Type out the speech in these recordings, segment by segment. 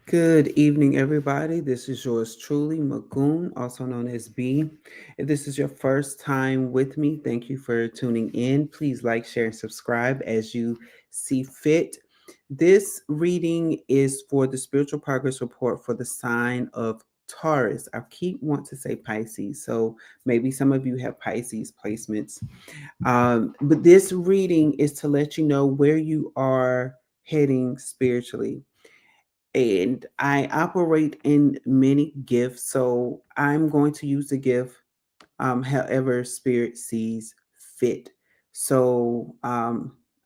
Good evening, everybody. This is yours truly, Magoon, also known as B. If this is your first time with me, thank you for tuning in. Please like, share, and subscribe as you see fit. This reading is for the spiritual progress report for the sign of Taurus. I keep want to say Pisces, so maybe some of you have Pisces placements. But this reading is to let you know where you are heading spiritually, and I operate in many gifts. So I'm going to use the gift however Spirit sees fit. So I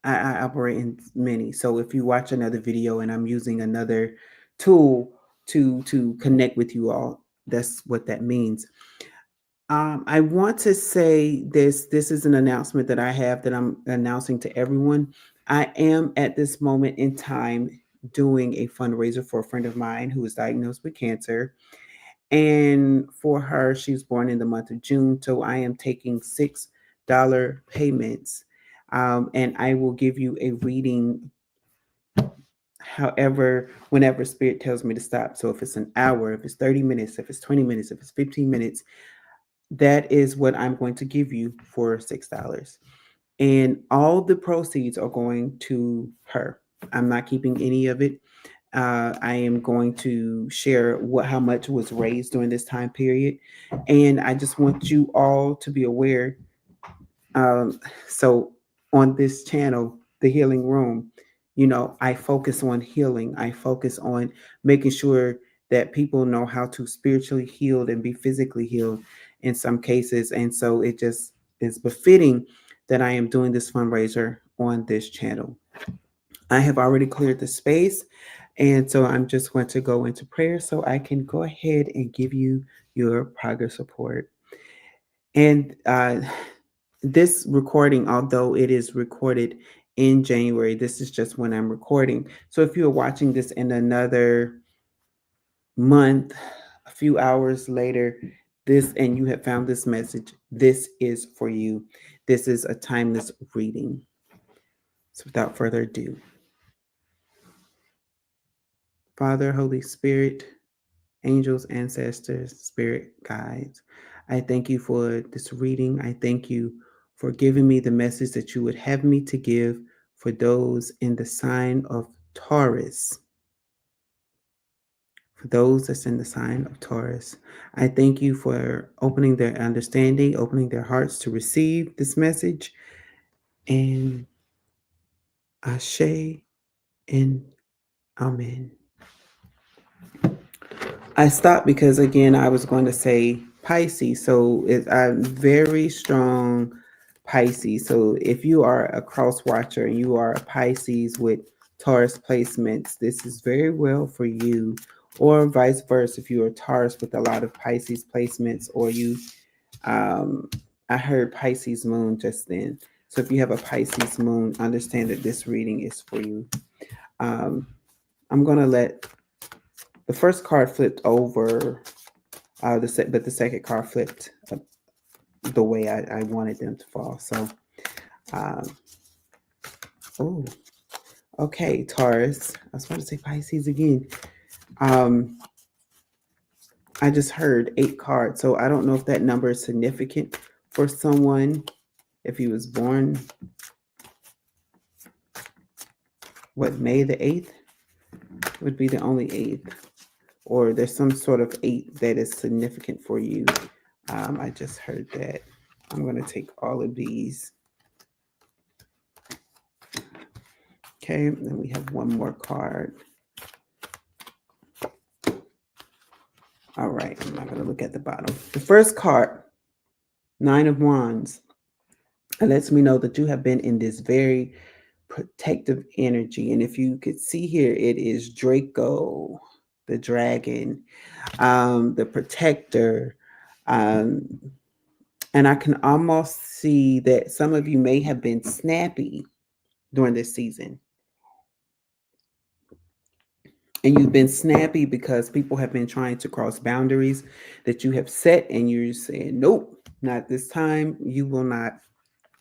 operate in many. So if you watch another video and I'm using another tool to connect with you all, that's what that means. I want to say this. This is an announcement that I have that I'm announcing to everyone. I am at this moment in time doing a fundraiser for a friend of mine who was diagnosed with cancer. And for her, she was born in the month of June. So I am taking $6 payments. And I will give you a reading however, whenever Spirit tells me to stop. So if it's an hour, if it's 30 minutes, if it's 20 minutes, if it's 15 minutes, that is what I'm going to give you for $6. And all the proceeds are going to her. I'm not keeping any of it. I am going to share how much was raised during this time period, and I just want you all to be aware. Um, so on this channel, the Healing Room, I focus on healing. I focus on making sure that people know how to spiritually heal and be physically healed in some cases, and so it just is befitting that I am doing this fundraiser on this channel. I have already cleared the space. And so I'm just going to go into prayer so I can go ahead and give you your progress report. And this recording, although it is recorded in January, this is just when I'm recording. So if you're watching this in another month, a few hours later, this and you have found this message, this is for you. This is a timeless reading. So without further ado, Father, Holy Spirit, angels, ancestors, spirit guides, I thank you for this reading. I thank you for giving me the message that you would have me to give for those in the sign of Taurus. For those that's in the sign of Taurus, I thank you for opening their understanding, opening their hearts to receive this message. And Ashe and Amen. I stopped because again I was going to say Pisces, so I'm very strong Pisces. So if you are a cross watcher and you are a Pisces with Taurus placements, this is very well for you. Or vice versa, if you are Taurus with a lot of Pisces placements, or you, I heard Pisces moon just then. So if you have a Pisces moon, understand that this reading is for you. Um, I'm gonna let the first card flipped over, but the second card flipped the way I wanted them to fall. So, um, oh, okay, Taurus. I was about to say Pisces again. Um, I just heard 8 cards, so I don't know if that number is significant for someone. If he was born, May the 8th would be the only 8th, or there's some sort of 8 that is significant for you. I just heard that. I'm going to take all of these. Okay, then we have one more card. All right, I'm not going to look at the bottom. The first card, 9 of Wands, it lets me know that you have been in this very protective energy. And if you could see here, it is Draco, the dragon, the protector. Um, and I can almost see that some of you may have been snappy during this season. And you've been snappy because people have been trying to cross boundaries that you have set, and you're saying, nope, not this time. You will not.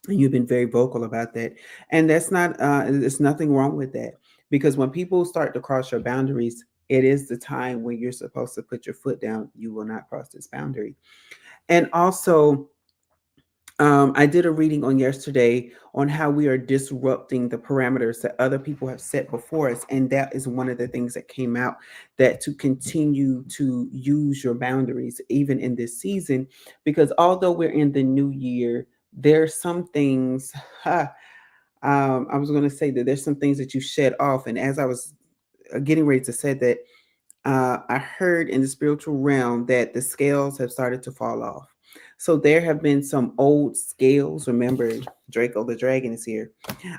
And you've been very vocal about that. And that's not, there's nothing wrong with that. Because when people start to cross your boundaries, It is the time when you're supposed to put your foot down. You will not cross this boundary. And also, I did a reading on yesterday on how we are disrupting the parameters that other people have set before us. And that is one of the things that came out, that to continue to use your boundaries, even in this season, because although we're in the new year, there's some things, I was going to say that there's some things that you shed off. And as I was getting ready to say that, I heard in the spiritual realm that the scales have started to fall off. So there have been some old scales. Remember, Draco the dragon is here.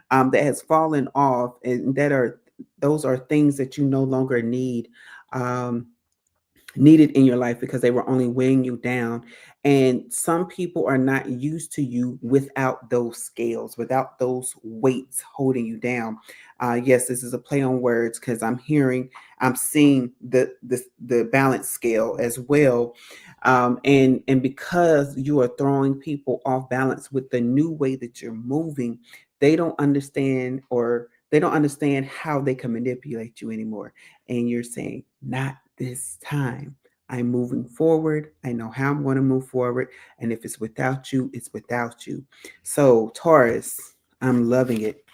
That has fallen off, and those are things that you no longer need. Um, Needed in your life because they were only weighing you down. And some people are not used to you without those scales, without those weights holding you down. Yes, this is a play on words because I'm seeing the balance scale as well. And because you are throwing people off balance with the new way that you're moving, they don't understand how they can manipulate you anymore. And you're saying, not this time. I'm moving forward. I know how I'm going to move forward. And if it's without you, it's without you. So, Taurus, I'm loving it.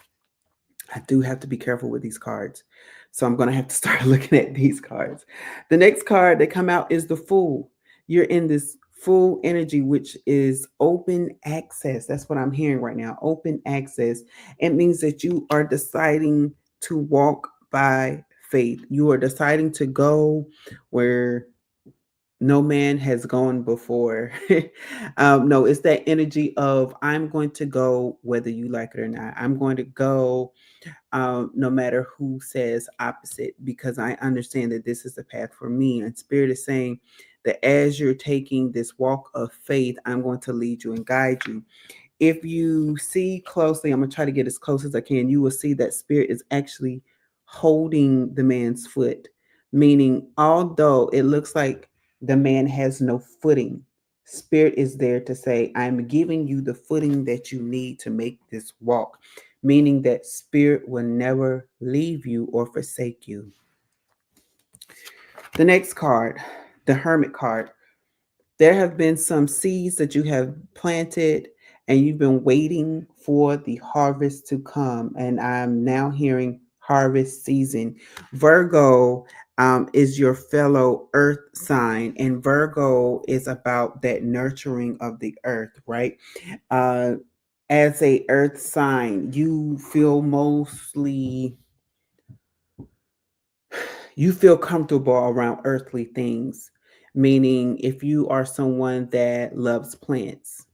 I do have to be careful with these cards. So, I'm going to have to start looking at these cards. The next card that come out is the Fool. You're in this full energy, which is open access. That's what I'm hearing right now. Open access. It means that you are deciding to walk by faith. You are deciding to go where no man has gone before. No, it's that energy of I'm going to go whether you like it or not. I'm going to go no matter who says opposite, because I understand that this is the path for me. And Spirit is saying that as you're taking this walk of faith, I'm going to lead you and guide you. If you see closely, I'm going to try to get as close as I can, you will see that Spirit is actually holding the man's foot, meaning, although it looks like the man has no footing, Spirit is there to say, I'm giving you the footing that you need to make this walk, meaning that Spirit will never leave you or forsake you. The next card, the Hermit card. There have been some seeds that you have planted and you've been waiting for the harvest to come. And I'm now hearing harvest season. Virgo is your fellow earth sign, and Virgo is about that nurturing of the earth, right? Uh, as a earth sign, you feel comfortable around earthly things, meaning if you are someone that loves plants,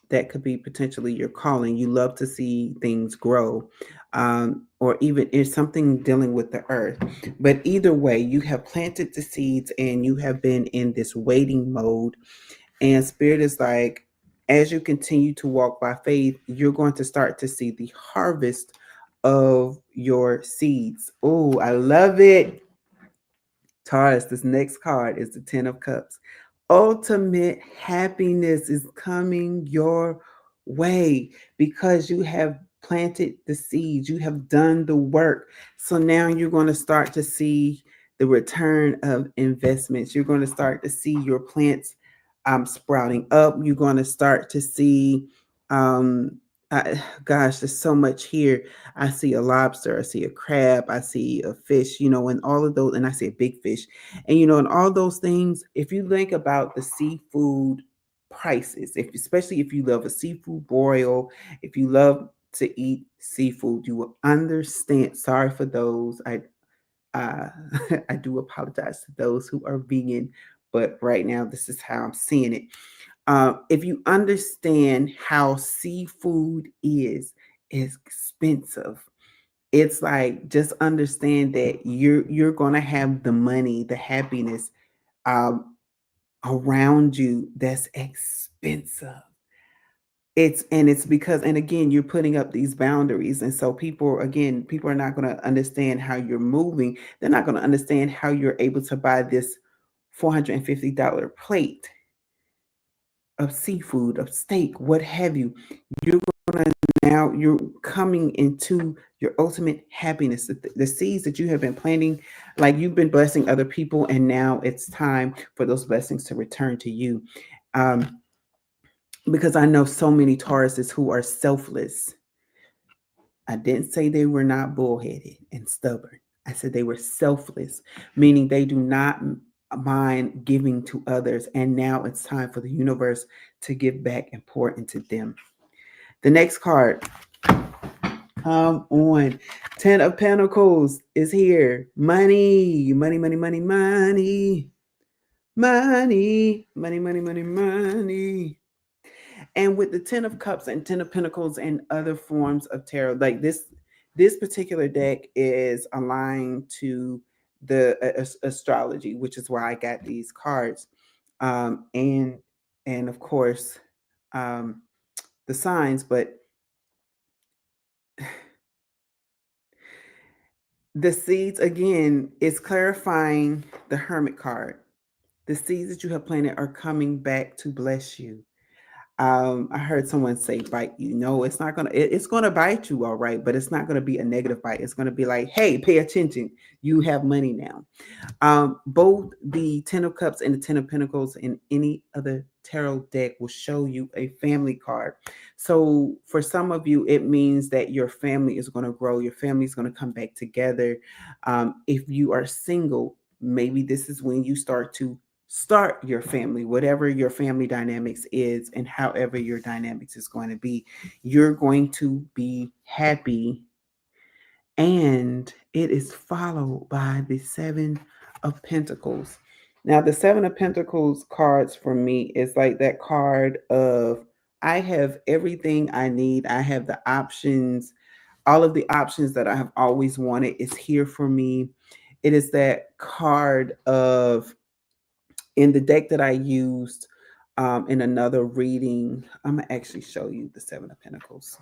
that could be potentially your calling. You love to see things grow, or even if something dealing with the earth. But either way, you have planted the seeds and you have been in this waiting mode. And Spirit is like, as you continue to walk by faith, you're going to start to see the harvest of your seeds. Oh, I love it. Taurus, this next card is the Ten of Cups. Ultimate happiness is coming your way because you have planted the seeds, you have done the work. So now you're going to start to see the return of investments. You're going to start to see your plants sprouting up. You're going to start to see, um, gosh, there's so much here. I see a lobster, I see a crab, I see a fish, and all of those, and I see a big fish. And and all those things, if you think about the seafood prices, especially if you love a seafood broil, if you love to eat seafood, you will understand. Sorry for those. Uh, I do apologize to those who are vegan, but right now this is how I'm seeing it. If you understand how seafood is expensive, it's like, just understand that you're gonna have the money, the happiness um, around you that's expensive. It's because, and again, you're putting up these boundaries, and so people are not going to understand how you're moving. They're not going to understand how you're able to buy this $450 plate of seafood, of steak, what have you. You're going to Now you're coming into your ultimate happiness. The seeds that you have been planting, like you've been blessing other people, and now it's time for those blessings to return to you. Um, because I know so many Tauruses who are selfless. I didn't say they were not bullheaded and stubborn. I said they were selfless, meaning they do not mind giving to others. And now it's time for the universe to give back and pour into them. The next card, come on. 10 of Pentacles is here. Money, money, money, money, money, money, money, money, money, money. And with the 10 of Cups and 10 of Pentacles and other forms of tarot, like this particular deck is aligned to the astrology, which is why I got these cards. And of course, um, the signs, but the seeds again is clarifying the Hermit card. The seeds that you have planted are coming back to bless you. I heard someone say bite you. No, it's not gonna. It's gonna bite you, all right, but it's not gonna be a negative bite. It's gonna be like, hey, pay attention. You have money now. Both the Ten of Cups and the Ten of Pentacles in any other tarot deck will show you a family card. So for some of you, it means that your family is going to grow. Your family is going to come back together. If you are single, maybe this is when you start your family, whatever your family dynamics is, and however your dynamics is going to be. You're going to be happy, and it is followed by the Seven of Pentacles. Now, the Seven of Pentacles cards for me is like that card of I have everything I need. I have the options. All of the options that I have always wanted is here for me. It is that card of in the deck that I used in another reading. I'm going to actually show you the Seven of Pentacles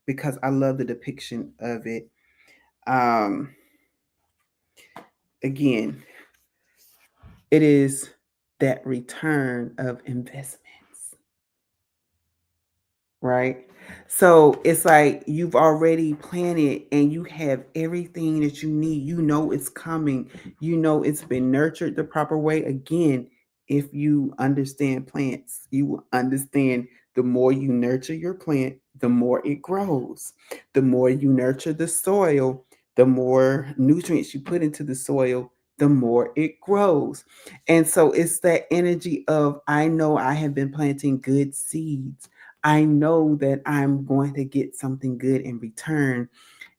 because I love the depiction of it. Um, Again, it is that return of investments, right? So it's like you've already planted and you have everything that you need. You know it's coming. You know it's been nurtured the proper way. Again, if you understand plants, you will understand the more you nurture your plant, the more it grows. The more you nurture the soil, the more nutrients you put into the soil, the more it grows. And so it's that energy of I know I have been planting good seeds. I know that I'm going to get something good in return.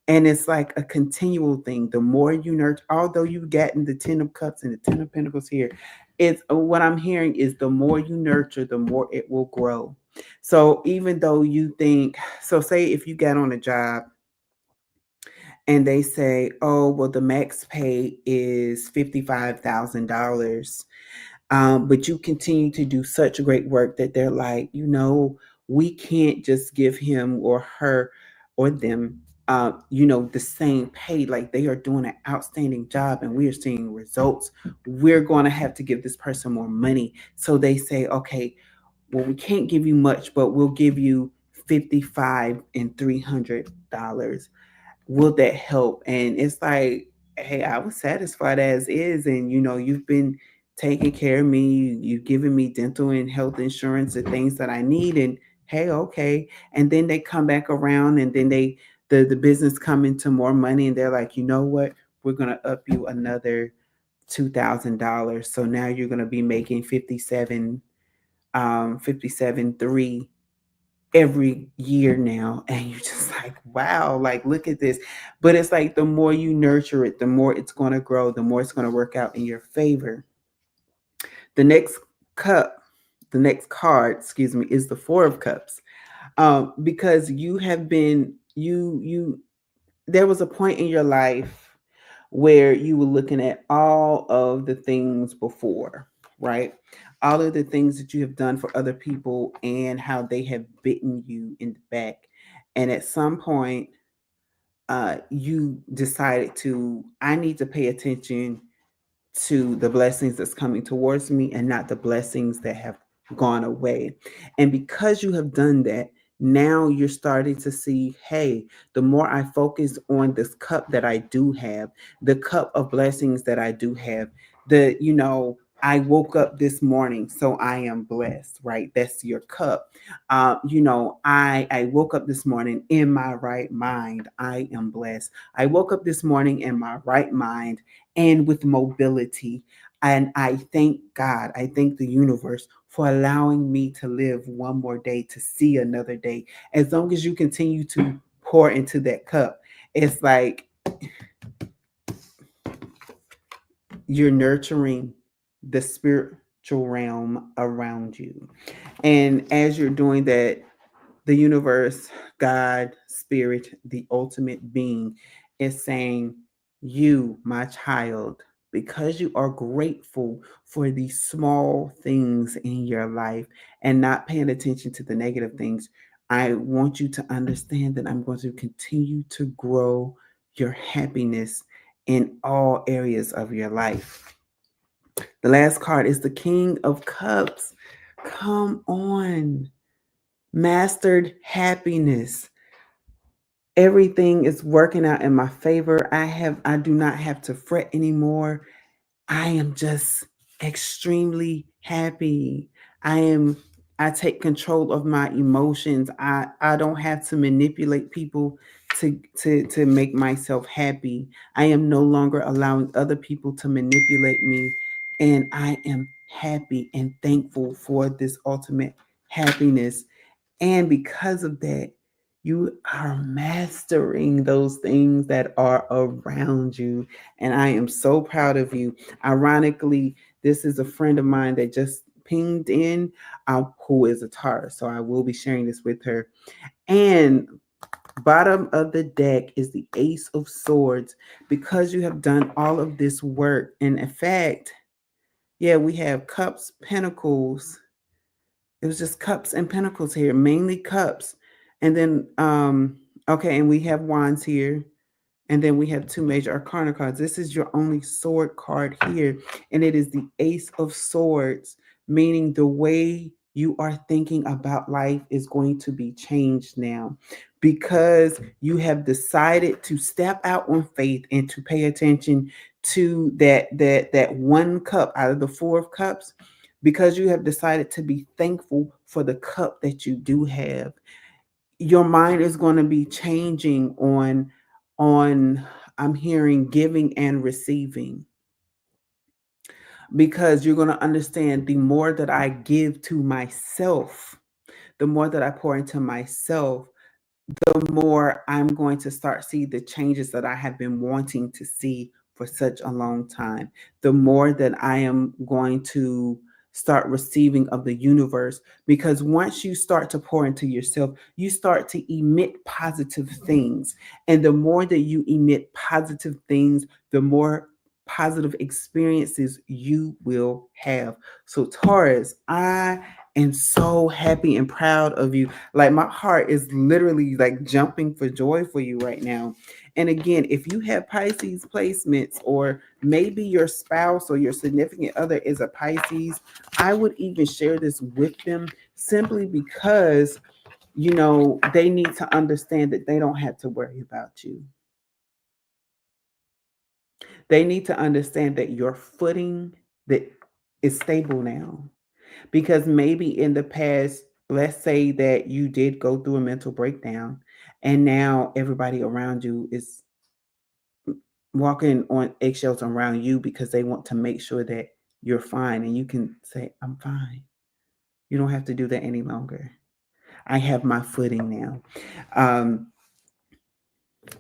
And it's like a continual thing. The more you nurture, although you've gotten the 10 of Cups and the 10 of Pentacles here, it's what I'm hearing is the more you nurture, the more it will grow. So even though you think, so say if you got on a job and they say, oh, well, the max pay is $55,000. But you continue to do such great work that they're like, we can't just give him or her or them, the same pay. Like they are doing an outstanding job and we are seeing results. We're going to have to give this person more money. So they say, okay, well, we can't give you much, but we'll give you 55 and $300. Will that help? And it's like, hey, I was satisfied as is. And, you've been taking care of me. You've given me dental and health insurance and things that I need. And hey, okay. And then they come back around and then the business come into more money and they're like, you know what? We're going to up you another $2,000. So now you're going to be making 57.3 every year now, and you're just like, wow, like look at this. But it's like the more you nurture it, the more it's going to grow, the more it's going to work out in your favor. The next cup, the next card, excuse me, is the Four of Cups. Because you have been you there was a point in your life where you were looking at all of the things before, right? All of the things that you have done for other people and how they have bitten you in the back. And at some point, you decided I need to pay attention to the blessings that's coming towards me and not the blessings that have gone away. And because you have done that, Now you're starting to see, hey, the more I focus on this cup that I do have, the cup of blessings that I do have, I woke up this morning, so I am blessed, right? That's your cup. I woke up this morning in my right mind. I am blessed. I woke up this morning in my right mind and with mobility. And I thank God, I thank the universe for allowing me to live one more day, to see another day. As long as you continue to pour into that cup, it's like you're nurturing the spiritual realm around you. And as you're doing that, the universe, God, spirit, the ultimate being is saying, you, my child, because you are grateful for these small things in your life and not paying attention to the negative things, I want you to understand that I'm going to continue to grow your happiness in all areas of your life. The last card is the King of Cups. Come on. Mastered happiness. Everything is working out in my favor. I do not have to fret anymore. I am just extremely happy. I take control of my emotions. I don't have to manipulate people to make myself happy. I am no longer allowing other people to manipulate me, and I am happy and thankful for this ultimate happiness. And because of that, you are mastering those things that are around you. And I am so proud of you. Ironically, this is a friend of mine that just pinged in, who is a Taurus. So I will be sharing this with her. And bottom of the deck is the Ace of Swords, because you have done all of this work. And in fact, yeah, we have cups, pentacles. It was just cups and pentacles here, mainly cups. And then okay, and we have wands here. And then we have two major arcana cards. This is your only sword card here, and it is the Ace of Swords, meaning the way you are thinking about life is going to be changed now, because you have decided to step out on faith and to pay attention to that one cup out of the four of cups, because you have decided to be thankful for the cup that you do have. Your mind is going to be changing on I'm hearing giving and receiving, because you're going to understand, the more that I give to myself, the more that I pour into myself, the more I'm going to start see the changes that I have been wanting to see for such a long time. The more that I am going to start receiving of the universe, because once you start to pour into yourself, you start to emit positive things. And the more that you emit positive things, the more positive experiences you will have. So Taurus, I am so happy and proud of you. Like, my heart is literally like jumping for joy for you right now. And again, if you have Pisces placements, or maybe your spouse or your significant other is a Pisces, I would even share this with them, simply because, they need to understand that they don't have to worry about you. They need to understand that your footing that is stable now. Because maybe in the past, let's say that you did go through a mental breakdown, and now everybody around you is walking on eggshells around you, because they want to make sure that you're fine. And you can say, I'm fine. You don't have to do that any longer. I have my footing now. Um,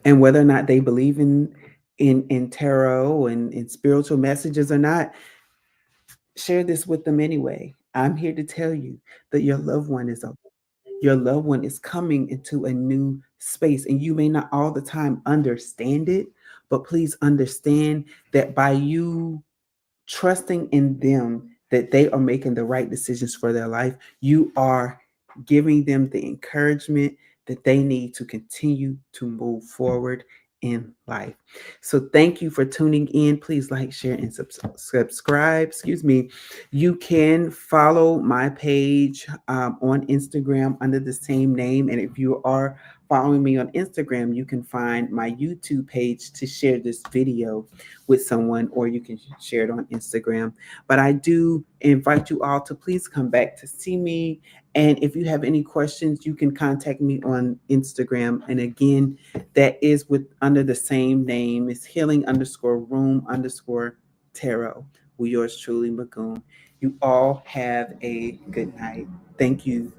and whether or not they believe in tarot and in spiritual messages or not, share this with them anyway. I'm here to tell you that your loved one is coming into a new space, and you may not all the time understand it, but please understand that by you trusting in them, that they are making the right decisions for their life, you are giving them the encouragement that they need to continue to move forward in life. So thank you for tuning in. Please like, share, and subscribe. Excuse me. You can follow my page on Instagram under the same name. And if you are following me on Instagram, you can find my YouTube page to share this video with someone, or you can share it on Instagram. But I do invite you all to please come back to see me. And if you have any questions, you can contact me on Instagram. And again, that is with under the same name. It's healing_room_tarot. With yours truly, Magoon. You all have a good night. Thank you.